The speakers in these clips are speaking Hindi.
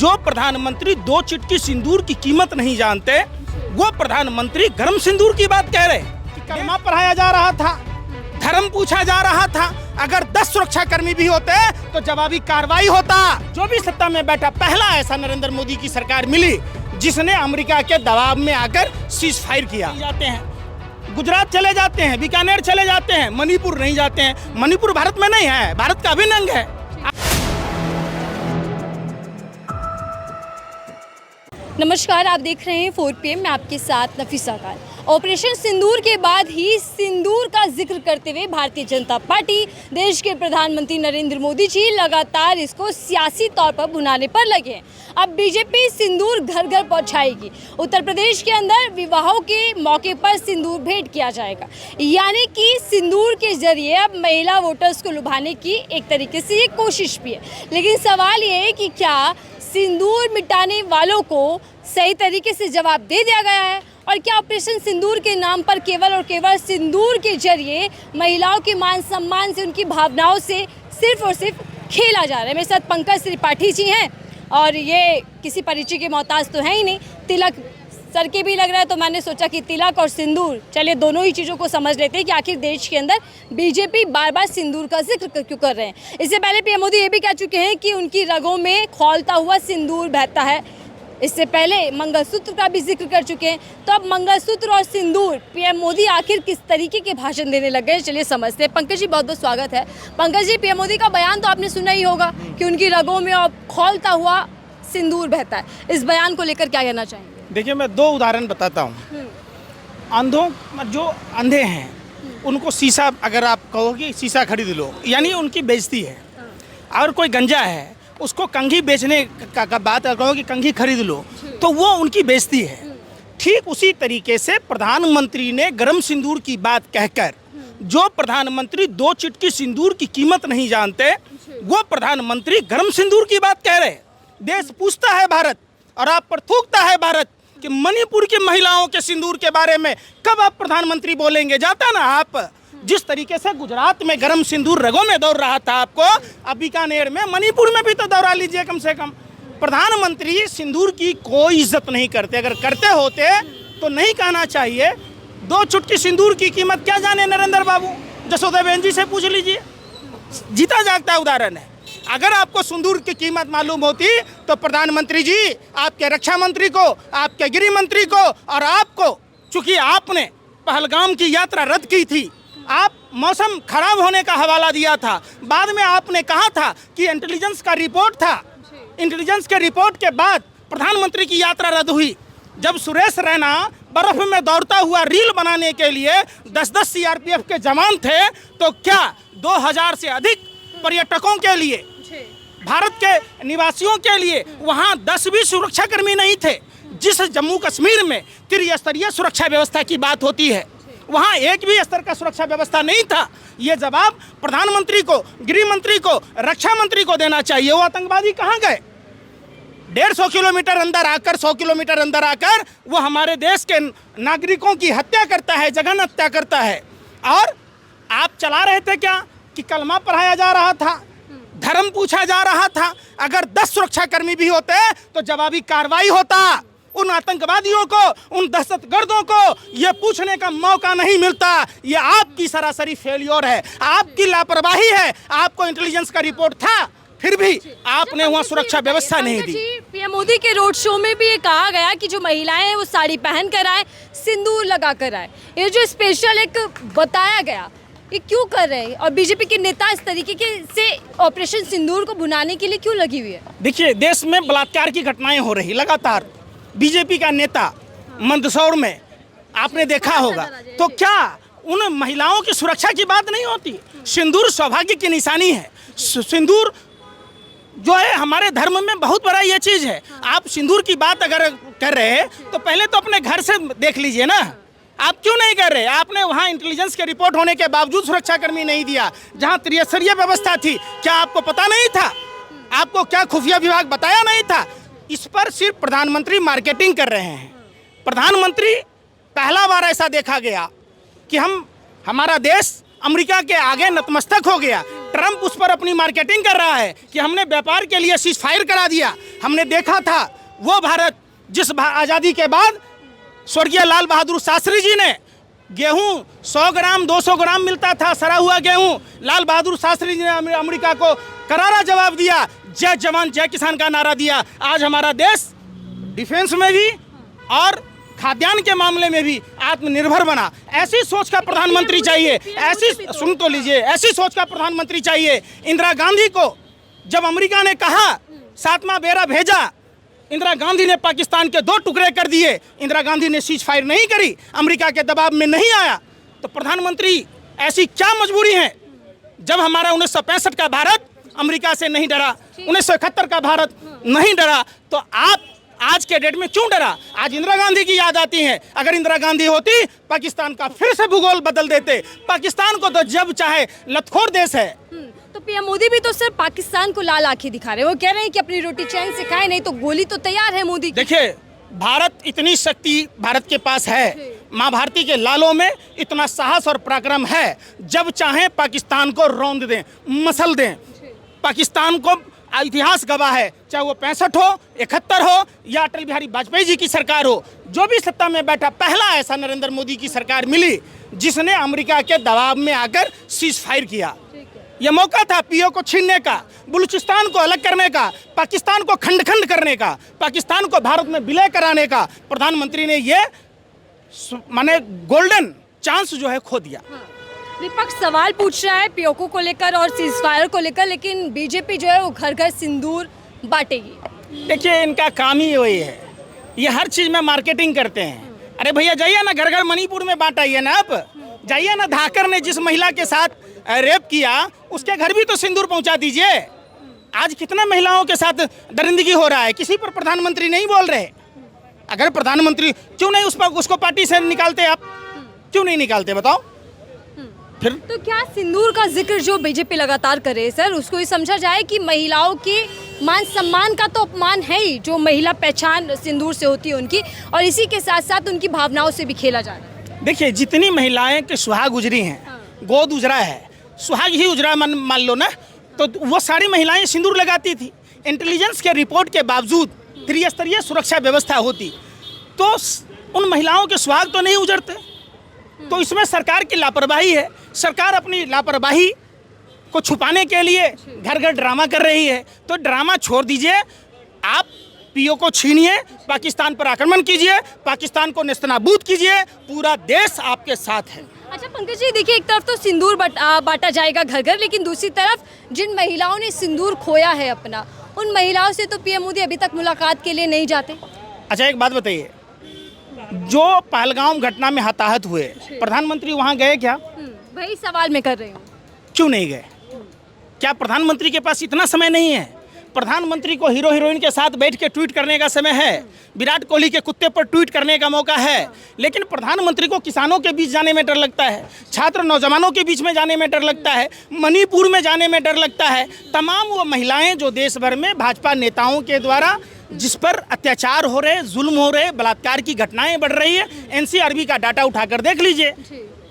जो प्रधानमंत्री 2 चिटकी सिंदूर की कीमत नहीं जानते, वो प्रधानमंत्री गर्म सिंदूर की बात कह रहे। कि कलमा पढ़ाया जा रहा था, धर्म पूछा जा रहा था। अगर 10 सुरक्षाकर्मी भी होते तो जवाबी कार्रवाई होता। जो भी सत्ता में बैठा, पहला ऐसा नरेंद्र मोदी की सरकार मिली जिसने अमेरिका के दबाव में आकर सीज फायर किया। जाते हैं गुजरात चले जाते हैं, बीकानेर चले जाते हैं, मणिपुर नहीं जाते हैं। मणिपुर भारत में नहीं है, भारत का अभिन्न अंग है। नमस्कार, आप देख रहे हैं 4 PM, मैं आपके साथ नफीसा खान। ऑपरेशन सिंदूर के बाद ही सिंदूर का जिक्र करते हुए भारतीय जनता पार्टी, देश के प्रधानमंत्री नरेंद्र मोदी जी लगातार इसको सियासी तौर पर भुनाने पर लगे हैं। अब बीजेपी सिंदूर घर घर पहुंचाएगी। उत्तर प्रदेश के अंदर विवाहों के मौके पर सिंदूर भेंट किया जाएगा, यानी कि सिंदूर के जरिए अब महिला वोटर्स को लुभाने की एक तरीके से ये कोशिश भी है। लेकिन सवाल ये है कि क्या सिंदूर मिटाने वालों को सही तरीके से जवाब दे दिया गया है, और क्या ऑपरेशन सिंदूर के नाम पर केवल और केवल सिंदूर के जरिए महिलाओं के मान सम्मान से, उनकी भावनाओं से सिर्फ और सिर्फ खेला जा रहा है। मेरे साथ पंकज त्रिपाठी जी हैं, और ये किसी परिचय के मोहताज तो है ही नहीं। तिलक सर के भी लग रहा है, तो मैंने सोचा कि तिलक और सिंदूर, चलिए दोनों ही चीज़ों को समझ लेते हैं कि आखिर देश के अंदर बीजेपी बार बार सिंदूर का जिक्र क्यों कर रहे हैं। इससे पहले पीएम मोदी ये भी कह चुके हैं कि उनकी रगों में खौलता हुआ सिंदूर बहता है। इससे पहले मंगलसूत्र का भी जिक्र कर चुके हैं। तो अब मंगलसूत्र और सिंदूर, पीएम मोदी आखिर किस तरीके के भाषण देने लग गए, चलिए समझते हैं। पंकज जी, बहुत बहुत स्वागत है। पंकज जी, पीएम मोदी का बयान तो आपने सुना ही होगा कि उनकी रगों में अब खौलता हुआ सिंदूर बहता है। इस बयान को लेकर क्या कहना चाहेंगे? देखिए, मैं 2 उदाहरण बताता हूँ। अंधों, जो अंधे हैं उनको शीशा, अगर आप कहोगे शीशा खरीद लो, यानी उनकी बेइज्जती है। और कोई गंजा है, उसको कंघी बेचने का बात कहो कि कंघी खरीद लो, तो वो उनकी बेइज्जती है। ठीक उसी तरीके से प्रधानमंत्री ने गरम सिंदूर की बात कहकर, जो प्रधानमंत्री 2 चिटकी सिंदूर की कीमत नहीं जानते, वो प्रधानमंत्री गरम सिंदूर की बात कह रहे। देश पूछता है भारत, और आप पर थूकता है भारत कि मणिपुर की महिलाओं के सिंदूर के बारे में कब आप प्रधानमंत्री बोलेंगे। जाता ना आप, जिस तरीके से गुजरात में गरम सिंदूर रगों में दौड़ रहा था आपको, अब बीकानेर में, मणिपुर में भी तो दौड़ा लीजिए कम से कम। प्रधानमंत्री सिंदूर की कोई इज्जत नहीं करते। अगर करते होते तो नहीं कहना चाहिए 2 चुटकी सिंदूर की कीमत क्या जाने नरेंद्र बाबू, जसोदा बहन जी से पूछ लीजिए। जीता जागता उदाहरण है। अगर आपको सिंदूर की कीमत मालूम होती तो प्रधानमंत्री जी आपके रक्षा मंत्री को, आपके गृह मंत्री को और आपको, चूंकि आपने पहलगाम की यात्रा रद्द की थी, आप मौसम खराब होने का हवाला दिया था, बाद में आपने कहा था कि इंटेलिजेंस का रिपोर्ट था, इंटेलिजेंस के रिपोर्ट के बाद प्रधानमंत्री की यात्रा रद्द हुई। जब सुरेश रैना बर्फ में दौड़ता हुआ रील बनाने के लिए 10-10 CRPF के जवान थे, तो क्या 2000 से अधिक पर्यटकों के लिए, भारत के निवासियों के लिए वहाँ 10 भी सुरक्षाकर्मी नहीं थे? जिस जम्मू कश्मीर में त्रिस्तरीय सुरक्षा व्यवस्था की बात होती है, वहाँ एक भी स्तर का सुरक्षा व्यवस्था नहीं था। ये जवाब प्रधानमंत्री को, गृह मंत्री को, रक्षा मंत्री को देना चाहिए। वो आतंकवादी कहाँ गए? 150 किलोमीटर अंदर आकर, 100 किलोमीटर अंदर आकर वो हमारे देश के नागरिकों की हत्या करता है, जघन्य हत्या करता है। और आप चला रहे थे क्या कि कलमा पढ़ाया जा रहा था, धर्म पूछा जा रहा था। अगर 10 सुरक्षाकर्मी भी होते तो जवाबी कार्रवाई होता। उन आतंकवादियों को, उन दहशतगर्दों को ये पूछने का मौका नहीं मिलता। ये आपकी सरासरी फेलियर है, आपकी लापरवाही है। आपको इंटेलिजेंस का रिपोर्ट था, फिर भी आपने वहाँ सुरक्षा व्यवस्था नहीं दी। पीएम मोदी के रोड शो में भी ये कहा गया कि जो महिलाएं हैं वो साड़ी पहन कर आए, सिंदूर लगा कर आए। ये जो स्पेशल एक बताया गया, ये क्यों कर रहे हैं? और बीजेपी के नेता इस तरीके से ऑपरेशन सिंदूर को भुनाने के लिए क्यों लगी हुई है? देखिए, देश में बलात्कार की घटनाएं हो रही लगातार। बीजेपी का नेता मंदसौर में आपने देखा होगा, तो क्या उन महिलाओं की सुरक्षा की बात नहीं होती? सिंदूर सौभाग्य की निशानी है। सिंदूर जो है हमारे धर्म में बहुत बड़ा ये चीज़ है। आप सिंदूर की बात अगर कर रहे हैं तो पहले तो अपने घर से देख लीजिए ना। आप क्यों नहीं कर रहे? आपने वहाँ इंटेलिजेंस के रिपोर्ट होने के बावजूद सुरक्षाकर्मी नहीं दिया, जहाँ त्रिस्तरीय व्यवस्था थी। क्या आपको पता नहीं था? आपको क्या खुफिया विभाग बताया नहीं था? इस पर सिर्फ प्रधानमंत्री मार्केटिंग कर रहे हैं। प्रधानमंत्री, पहला बार ऐसा देखा गया कि हमारा देश अमेरिका के आगे नतमस्तक हो गया। ट्रंप उस पर अपनी मार्केटिंग कर रहा है कि हमने व्यापार के लिए सीज फायर करा दिया। हमने देखा था वो भारत जिस आज़ादी के बाद स्वर्गीय लाल बहादुर शास्त्री जी ने गेहूं 100 ग्राम 200 ग्राम मिलता था सड़ा हुआ गेहूं, लाल बहादुर शास्त्री जी ने अमेरिका को करारा जवाब दिया, जय जवान जय किसान का नारा दिया। आज हमारा देश डिफेंस में भी और खाद्यान्न के मामले में भी आत्मनिर्भर बना। ऐसी सोच का प्रधानमंत्री चाहिए, ऐसी सुन तो लीजिए, ऐसी सोच का प्रधानमंत्री चाहिए। इंदिरा गांधी को जब अमेरिका ने कहा 7वां बेड़ा भेजा, इंदिरा गांधी ने पाकिस्तान के 2 टुकड़े कर दिए। इंदिरा गांधी ने सीज फायर नहीं करी, अमेरिका के दबाव में नहीं आया। तो प्रधानमंत्री ऐसी क्या मजबूरी है? जब हमारा 1965 का भारत अमेरिका से नहीं डरा, 1971 का भारत नहीं डरा, तो आप आज के डेट में क्यों डरा? आज इंदिरा गांधी की याद आती है। अगर इंदिरा गांधी होती, पाकिस्तान का फिर से भूगोल बदल देते। पाकिस्तान को तो जब चाहे लतखोर देश है। तो पीएम मोदी भी तो सिर्फ पाकिस्तान को लाल आंखें दिखा रहे हैं। वो कह रहे हैं कि अपनी रोटी चैन से खाए, नहीं तो गोली तो तैयार है मोदी की। देखिए, भारत इतनी शक्ति भारत के पास है, माँ भारती के लालों में इतना साहस और पराक्रम है, जब चाहे पाकिस्तान को रौंद दें, मसल दें। पाकिस्तान को इतिहास गवाह है, चाहे वो 65 हो, 71 हो या अटल बिहारी वाजपेयी जी की सरकार हो, जो भी सत्ता में बैठा, पहला ऐसा नरेंद्र मोदी की सरकार मिली जिसने अमेरिका के दबाव में आकर सीज फायर किया। यह मौका था पीओ को छीनने का, बलूचिस्तान को अलग करने का, पाकिस्तान को खंड खंड करने का, पाकिस्तान को भारत में विलय कराने का। प्रधानमंत्री ने ये माने गोल्डन चांस जो है खो दिया। विपक्ष सवाल पूछ रहा है पीओके को लेकर और सीज फायर को लेकर, लेकिन बीजेपी जो है वो घर घर सिंदूर बांटेगी। देखिए, इनका काम ही वही है, ये हर चीज़ में मार्केटिंग करते हैं। अरे भैया जाइए ना, घर घर मणिपुर में बांटाइए ना, आप जाइए ना। धाकर ने जिस महिला के साथ रेप किया, उसके घर भी तो सिंदूर पहुंचा दीजिए। आज कितने महिलाओं के साथ दरिंदगी हो रहा है, किसी पर प्रधानमंत्री नहीं बोल रहे। अगर प्रधानमंत्री क्यों नहीं उसको पार्टी से निकालते? आप क्यों नहीं निकालते बताओ? फिर तो क्या सिंदूर का जिक्र जो बीजेपी लगातार करे सर, उसको ये समझा जाए कि महिलाओं के मान सम्मान का तो अपमान है ही, जो महिला पहचान सिंदूर से होती है उनकी, और इसी के साथ साथ उनकी भावनाओं से भी खेला जा रहा है। देखिए, जितनी महिलाएं के सुहाग उजरी हैं, गोद उजरा है, सुहाग ही उजरा मान लो ना, तो वो सारी महिलाएं सिंदूर लगाती थी। इंटेलिजेंस के रिपोर्ट के बावजूद त्रिस्तरीय सुरक्षा व्यवस्था होती तो उन महिलाओं के सुहाग तो नहीं उजड़ते। तो इसमें सरकार की लापरवाही है। सरकार अपनी लापरवाही को छुपाने के लिए घर घर ड्रामा कर रही है। तो ड्रामा छोड़ दीजिए, आप पीओ को छीनिए, पाकिस्तान पर आक्रमण कीजिए, पाकिस्तान को नेस्तनाबूद कीजिए, पूरा देश आपके साथ है। अच्छा पंकज जी, देखिए, एक तरफ तो सिंदूर बांटा जाएगा घर घर, लेकिन दूसरी तरफ जिन महिलाओं ने सिंदूर खोया है अपना, उन महिलाओं से तो पीएम मोदी अभी तक मुलाकात के लिए नहीं जाते। अच्छा, एक बात बताइए, जो पहलगाम घटना में हताहत हुए, प्रधानमंत्री वहाँ गए क्या? वही सवाल मैं कर रही हूँ। क्यों नहीं गए? क्या प्रधानमंत्री के पास इतना समय नहीं है? प्रधानमंत्री को हीरो हीरोइन के साथ बैठ के ट्वीट करने का समय है, विराट कोहली के कुत्ते पर ट्वीट करने का मौका है, लेकिन प्रधानमंत्री को किसानों के बीच जाने में डर लगता है, छात्र नौजवानों के बीच में जाने में डर लगता है, मणिपुर में जाने में डर लगता है। तमाम वो महिलाएं जो देश भर में भाजपा नेताओं के द्वारा जिस पर अत्याचार हो रहे, जुल्म हो रहे, बलात्कार की घटनाएं बढ़ रही है, एनसीआरबी का डाटा उठाकर देख लीजिए,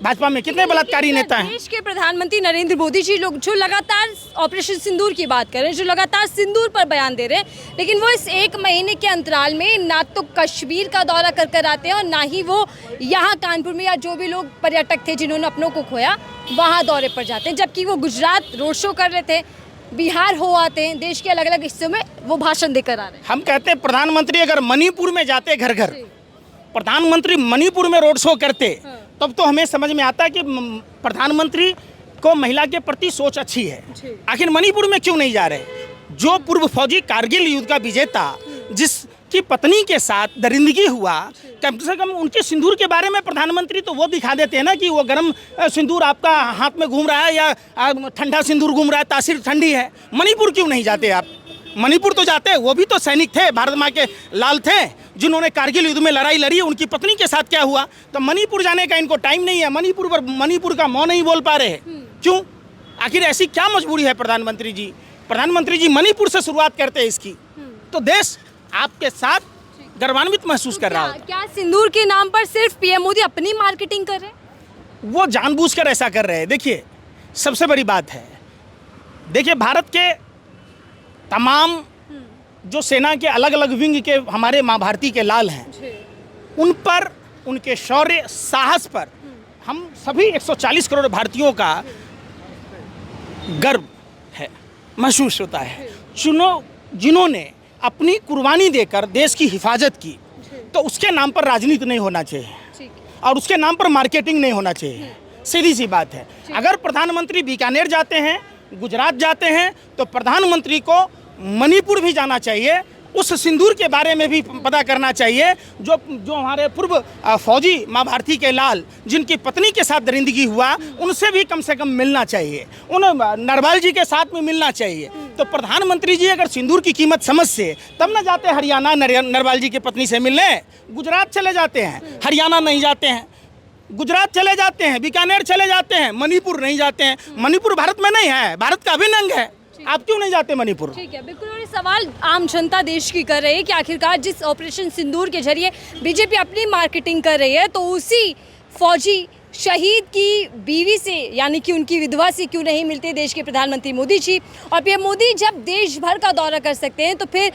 भाजपा में कितने बलात्कारी नेता हैं। देश के प्रधानमंत्री नरेंद्र मोदी जी लोग जो लगातार ऑपरेशन सिंदूर की बात कर रहे हैं, जो लगातार सिंदूर पर बयान दे रहे हैं, लेकिन वो इस 1 महीने के अंतराल में ना तो कश्मीर का दौरा कर आते हैं और ना ही वो यहाँ कानपुर में या जो भी लोग पर्यटक थे जिन्होंने अपनों को खोया वहाँ दौरे पर जाते हैं, जबकि वो गुजरात रोड शो कर रहे थे, बिहार हो आते हैं, देश के अलग अलग हिस्सों में वो भाषण देकर आ रहे हैं। हम कहते हैं प्रधानमंत्री अगर मणिपुर में जाते घर घर, प्रधानमंत्री मणिपुर में रोड शो करते, तब तो हमें समझ में आता है कि प्रधानमंत्री को महिला के प्रति सोच अच्छी है। आखिर मणिपुर में क्यों नहीं जा रहे? जो पूर्व फौजी कारगिल युद्ध का विजेता, जिसकी पत्नी के साथ दरिंदगी हुआ, कम से कम उनके सिंदूर के बारे में प्रधानमंत्री तो वो दिखा देते हैं ना कि वो गर्म सिंदूर आपका हाथ में घूम रहा है या ठंडा सिंदूर घूम रहा है, तासीर ठंडी है। मणिपुर क्यों नहीं जाते आप? मणिपुर तो जाते, वो भी तो सैनिक थे, भारत माँ के लाल थे, जिन्होंने कारगिल युद्ध में लड़ाई लड़ी। उनकी पत्नी के साथ क्या हुआ? तो मणिपुर जाने का इनको टाइम नहीं है। मणिपुर का मौन नहीं बोल पा रहे, क्यों? आखिर ऐसी क्या मजबूरी है प्रधानमंत्री जी? प्रधानमंत्री जी मणिपुर से शुरुआत करते हैं इसकी, तो देश आपके साथ गर्वान्वित महसूस कर रहा होता। क्या सिंदूर के नाम पर सिर्फ पीएम मोदी अपनी मार्केटिंग कर रहे हैं? वो जानबूझकर ऐसा कर रहे हैं। देखिए, सबसे बड़ी बात है, देखिए, भारत के तमाम जो सेना के अलग अलग विंग के हमारे माँ भारती के लाल हैं, उन पर, उनके शौर्य साहस पर हम सभी 140 करोड़ भारतीयों का गर्व है, महसूस होता है। जिन्होंने अपनी कुर्बानी देकर देश की हिफाजत की, तो उसके नाम पर राजनीति नहीं होना चाहिए और उसके नाम पर मार्केटिंग नहीं होना चाहिए। सीधी सी बात है। अगर प्रधानमंत्री बीकानेर जाते हैं, गुजरात जाते हैं, तो प्रधानमंत्री को मणिपुर भी जाना चाहिए, उस सिंदूर के बारे में भी पता करना चाहिए जो हमारे पूर्व फौजी माँ भारती के लाल, जिनकी पत्नी के साथ दरिंदगी हुआ, उनसे भी कम से कम मिलना चाहिए, उन नरवाल जी के साथ में मिलना चाहिए। तो प्रधानमंत्री जी अगर सिंदूर की कीमत समझ से, तब ना जाते हरियाणा नरवाल जी की पत्नी से मिलने। गुजरात चले जाते हैं, हरियाणा नहीं जाते हैं, गुजरात चले जाते हैं, बीकानेर चले जाते हैं, मणिपुर नहीं जाते हैं। मणिपुर भारत में नहीं है, भारत का अभिन्न अंग है। आप क्यों नहीं जाते मणिपुर? ठीक है, बिल्कुल। और ये सवाल आम जनता देश की कर रही है कि आखिरकार जिस ऑपरेशन सिंदूर के जरिए बीजेपी अपनी मार्केटिंग कर रही है, तो उसी फौजी शहीद की बीवी से, यानी कि उनकी विधवा से क्यों नहीं मिलते देश के प्रधानमंत्री मोदी जी? और पीएम मोदी जब देश भर का दौरा कर सकते हैं, तो फिर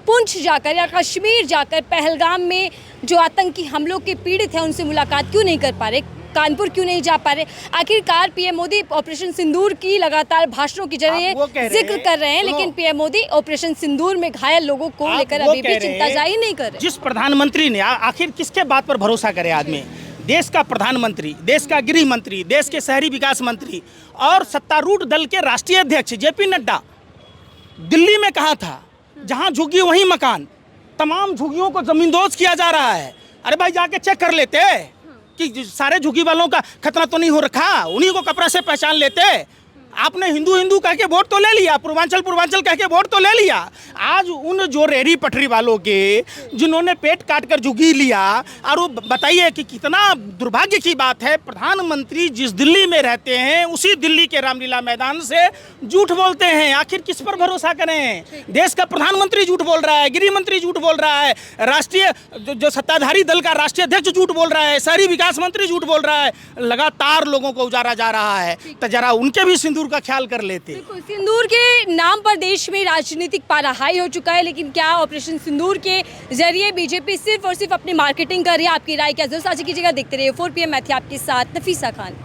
पुंछ जाकर या कश्मीर जाकर पहलगाम में जो आतंकी हमलों के पीड़ित हैं उनसे मुलाकात क्यों नहीं कर पा रहे, कानपुर क्यों नहीं जा पा रहे? आखिरकार पीएम मोदी ऑपरेशन सिंदूर की लगातार भाषणों के जरिए जिक्र कर रहे हैं, लेकिन पीएम मोदी ऑपरेशन सिंदूर में घायल लोगों को लेकर अभी भी चिंता जाहिर नहीं कर रहे। जिस प्रधानमंत्री ने, आखिर किसके बात पर भरोसा करे आदमी? देश का प्रधानमंत्री, देश का गृह मंत्री, देश के शहरी विकास मंत्री और सत्तारूढ़ दल के राष्ट्रीय अध्यक्ष जेपी नड्डा दिल्ली में कहा था, जहां झुग्गी वहीं मकान, तमाम झुग्गियों को जमींदोज किया जा रहा है। अरे भाई, जाके चेक कर लेते कि सारे झुग्गी वालों का खतरा तो नहीं हो रखा, उन्हीं को कपड़ा से पहचान लेते। आपने हिंदू हिंदू कह के वोट तो ले लिया, पूर्वांचल पूर्वांचल कह के वोट तो ले लिया। आज उन जो रेहड़ी पटरी वालों के, जिन्होंने पेट काट कर झुग्गी लिया, और वो बताइए कि कितना दुर्भाग्य की बात है, प्रधानमंत्री जिस दिल्ली में रहते हैं उसी दिल्ली के रामलीला मैदान से झूठ बोलते हैं। आखिर किस पर भरोसा करें? देश का प्रधानमंत्री झूठ बोल रहा है, गृह मंत्री झूठ बोल रहा है, राष्ट्रीय जो सत्ताधारी दल का राष्ट्रीय अध्यक्ष झूठ बोल रहा है, शहरी विकास मंत्री झूठ बोल रहा है। लगातार लोगों को उजारा जा रहा है, तो जरा उनके भी सिंदूर का ख्याल कर लेते। बिल्कुल, सिंदूर के नाम पर देश में राजनीतिक पारा हाई हो चुका है, लेकिन क्या ऑपरेशन सिंदूर के जरिए बीजेपी सिर्फ और सिर्फ अपनी मार्केटिंग कर रही है? आपकी राय क्या? जरूर साझा कीजिएगा। देखते रहिए 4 PM। मैं थी आपके साथ नफीसा खान।